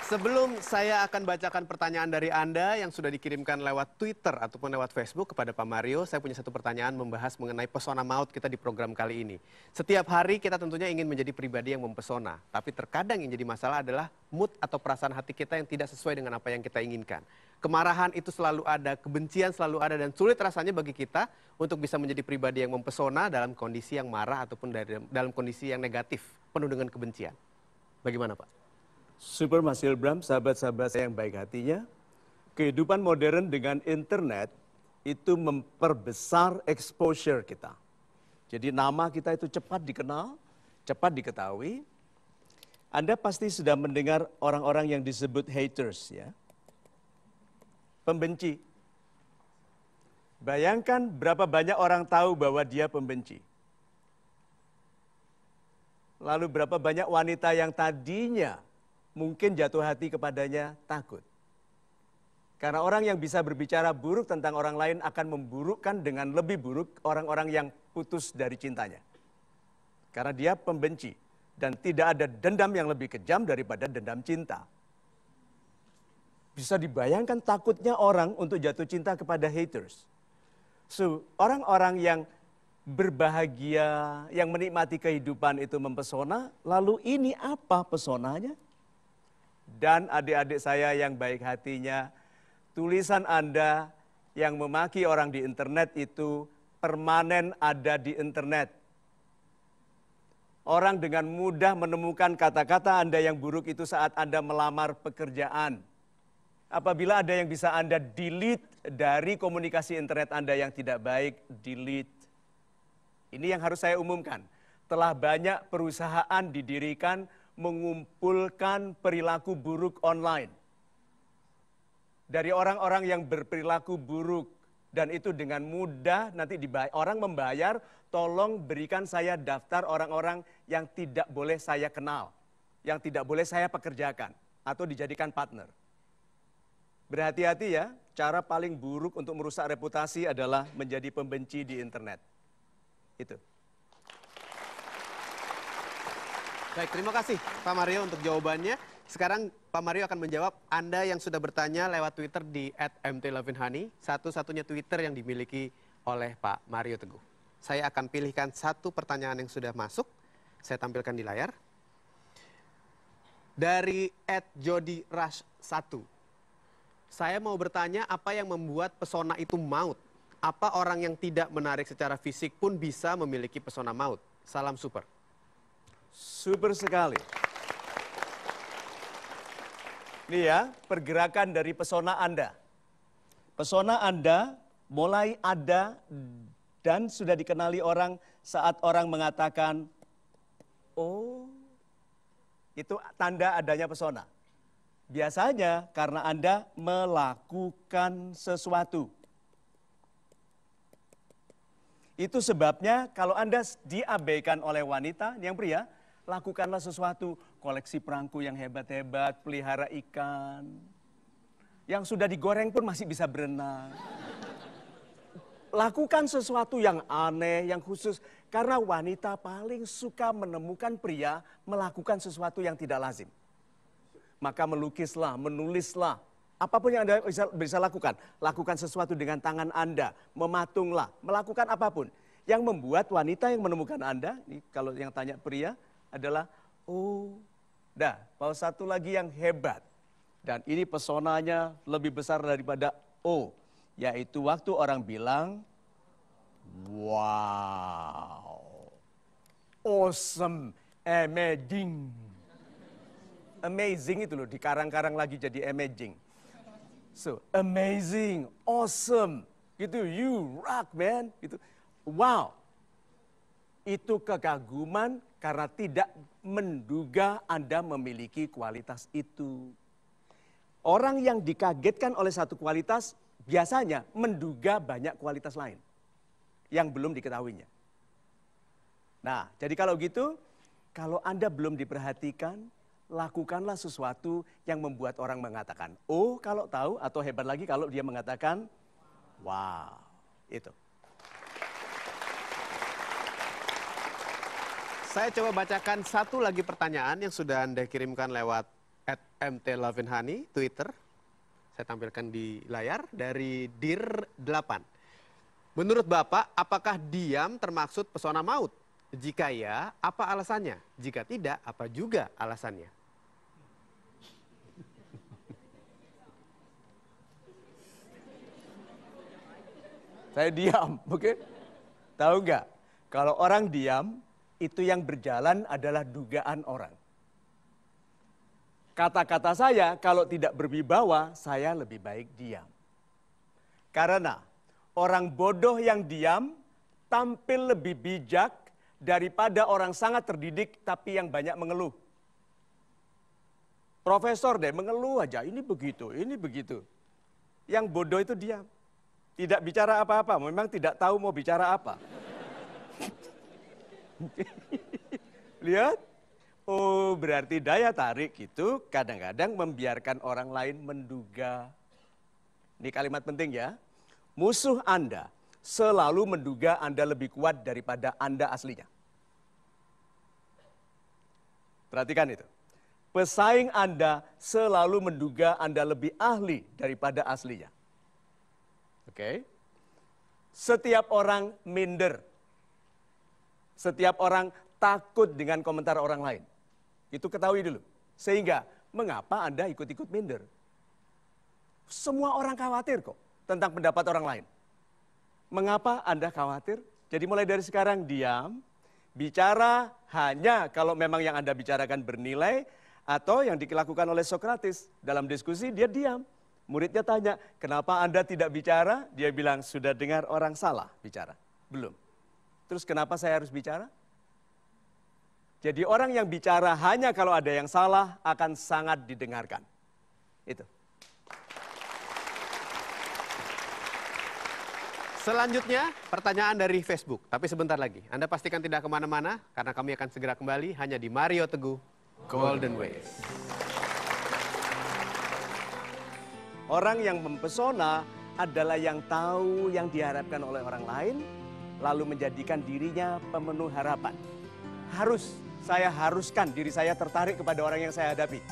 Sebelum saya akan bacakan pertanyaan dari Anda yang sudah dikirimkan lewat Twitter ataupun lewat Facebook kepada Pak Mario, saya punya satu pertanyaan membahas mengenai pesona maut kita di program kali ini. Setiap hari kita tentunya ingin menjadi pribadi yang mempesona, tapi terkadang yang jadi masalah adalah mood atau perasaan hati kita yang tidak sesuai dengan apa yang kita inginkan. Kemarahan itu selalu ada, kebencian selalu ada, dan sulit rasanya bagi kita untuk bisa menjadi pribadi yang mempesona dalam kondisi yang marah ataupun dalam kondisi yang negatif, penuh dengan kebencian. Bagaimana Pak? Super Mas Hilbram, sahabat-sahabat saya yang baik hatinya, kehidupan modern dengan internet itu memperbesar exposure kita. Jadi nama kita itu cepat dikenal, cepat diketahui. Anda pasti sudah mendengar orang-orang yang disebut haters ya. Pembenci. Bayangkan berapa banyak orang tahu bahwa dia pembenci. Lalu berapa banyak wanita yang tadinya mungkin jatuh hati kepadanya takut. Karena orang yang bisa berbicara buruk tentang orang lain akan memburukkan dengan lebih buruk orang-orang yang putus dari cintanya. Karena dia pembenci dan tidak ada dendam yang lebih kejam daripada dendam cinta. Bisa dibayangkan takutnya orang untuk jatuh cinta kepada haters. So, orang-orang yang berbahagia, yang menikmati kehidupan itu mempesona, lalu ini apa pesonanya? Dan adik-adik saya yang baik hatinya, tulisan Anda yang memaki orang di internet itu permanen ada di internet. Orang dengan mudah menemukan kata-kata Anda yang buruk itu saat Anda melamar pekerjaan. Apabila ada yang bisa Anda delete dari komunikasi internet Anda yang tidak baik, delete. Ini yang harus saya umumkan. Telah banyak perusahaan didirikan mengumpulkan perilaku buruk online. Dari orang-orang yang berperilaku buruk. Dan itu dengan mudah nanti orang membayar, tolong berikan saya daftar orang-orang yang tidak boleh saya kenal. Yang tidak boleh saya pekerjakan. Atau dijadikan partner. Berhati-hati ya, cara paling buruk untuk merusak reputasi adalah menjadi pembenci di internet. Itu. Baik, terima kasih Pak Mario untuk jawabannya. Sekarang Pak Mario akan menjawab Anda yang sudah bertanya lewat Twitter di @mt11honey, satu-satunya Twitter yang dimiliki oleh Pak Mario Teguh. Saya akan pilihkan satu pertanyaan yang sudah masuk, saya tampilkan di layar. Dari @jodirush1. Saya mau bertanya apa yang membuat pesona itu maut? Apa orang yang tidak menarik secara fisik pun bisa memiliki pesona maut? Salam super. Super sekali. Ini ya, pergerakan dari pesona Anda. Pesona Anda mulai ada dan sudah dikenali orang saat orang mengatakan, oh, itu tanda adanya pesona. Biasanya karena Anda melakukan sesuatu. Itu sebabnya kalau Anda diabaikan oleh wanita, yang pria, lakukanlah sesuatu, koleksi perangko yang hebat-hebat, pelihara ikan. Yang sudah digoreng pun masih bisa berenang. Lakukan sesuatu yang aneh, yang khusus. Karena wanita paling suka menemukan pria melakukan sesuatu yang tidak lazim. Maka melukislah, menulislah. Apapun yang Anda bisa lakukan. Lakukan sesuatu dengan tangan Anda. Mematunglah, melakukan apapun. Yang membuat wanita yang menemukan Anda, ini kalau yang tanya pria, adalah, oh, mau satu lagi yang hebat. Dan ini pesonanya lebih besar daripada yaitu waktu orang bilang, wow, awesome, amazing. Amazing itu loh, dikarang-karang lagi jadi amazing. So, amazing, awesome, gitu, you rock man, gitu, wow. Itu kekaguman karena tidak menduga Anda memiliki kualitas itu. Orang yang dikagetkan oleh satu kualitas biasanya menduga banyak kualitas lain yang belum diketahuinya. Nah, jadi kalau gitu, kalau Anda belum diperhatikan, lakukanlah sesuatu yang membuat orang mengatakan, oh kalau tahu, atau hebat lagi kalau dia mengatakan, wow, itu. Saya coba bacakan satu lagi pertanyaan yang sudah Anda kirimkan lewat @mtlavenhani, Twitter. Saya tampilkan di layar dari Dir8. Menurut Bapak, apakah diam termaksud pesona maut? Jika ya, apa alasannya? Jika tidak, apa juga alasannya? Saya diam, oke? Tahu nggak? Kalau orang diam, itu yang berjalan adalah dugaan orang. Kata-kata saya, kalau tidak berwibawa, saya lebih baik diam. Karena orang bodoh yang diam tampil lebih bijak daripada orang sangat terdidik tapi yang banyak mengeluh. Profesor deh mengeluh aja, ini begitu, ini begitu. Yang bodoh itu diam. Tidak bicara apa-apa, memang tidak tahu mau bicara apa. Lihat, oh berarti daya tarik itu kadang-kadang membiarkan orang lain menduga. Ini kalimat penting ya. Musuh Anda selalu menduga Anda lebih kuat daripada Anda aslinya. Perhatikan itu. Pesaing Anda selalu menduga Anda lebih ahli daripada aslinya. Oke. Setiap orang minder. Setiap orang takut dengan komentar orang lain. Itu ketahui dulu. Sehingga mengapa Anda ikut-ikut minder? Semua orang khawatir kok tentang pendapat orang lain. Mengapa Anda khawatir? Jadi mulai dari sekarang diam, bicara hanya kalau memang yang Anda bicarakan bernilai, atau yang dilakukan oleh Sokrates dalam diskusi dia diam. Muridnya tanya, kenapa Anda tidak bicara? Dia bilang, sudah dengar orang salah bicara. Belum. Terus kenapa saya harus bicara? Jadi orang yang bicara hanya kalau ada yang salah akan sangat didengarkan. Itu. Selanjutnya, pertanyaan dari Facebook. Tapi sebentar lagi, Anda pastikan tidak kemana-mana, karena kami akan segera kembali hanya di Mario Teguh Golden Ways. Orang yang mempesona adalah yang tahu yang diharapkan oleh orang lain, lalu menjadikan dirinya pemenuh harapan. Saya haruskan diri saya tertarik kepada orang yang saya hadapi.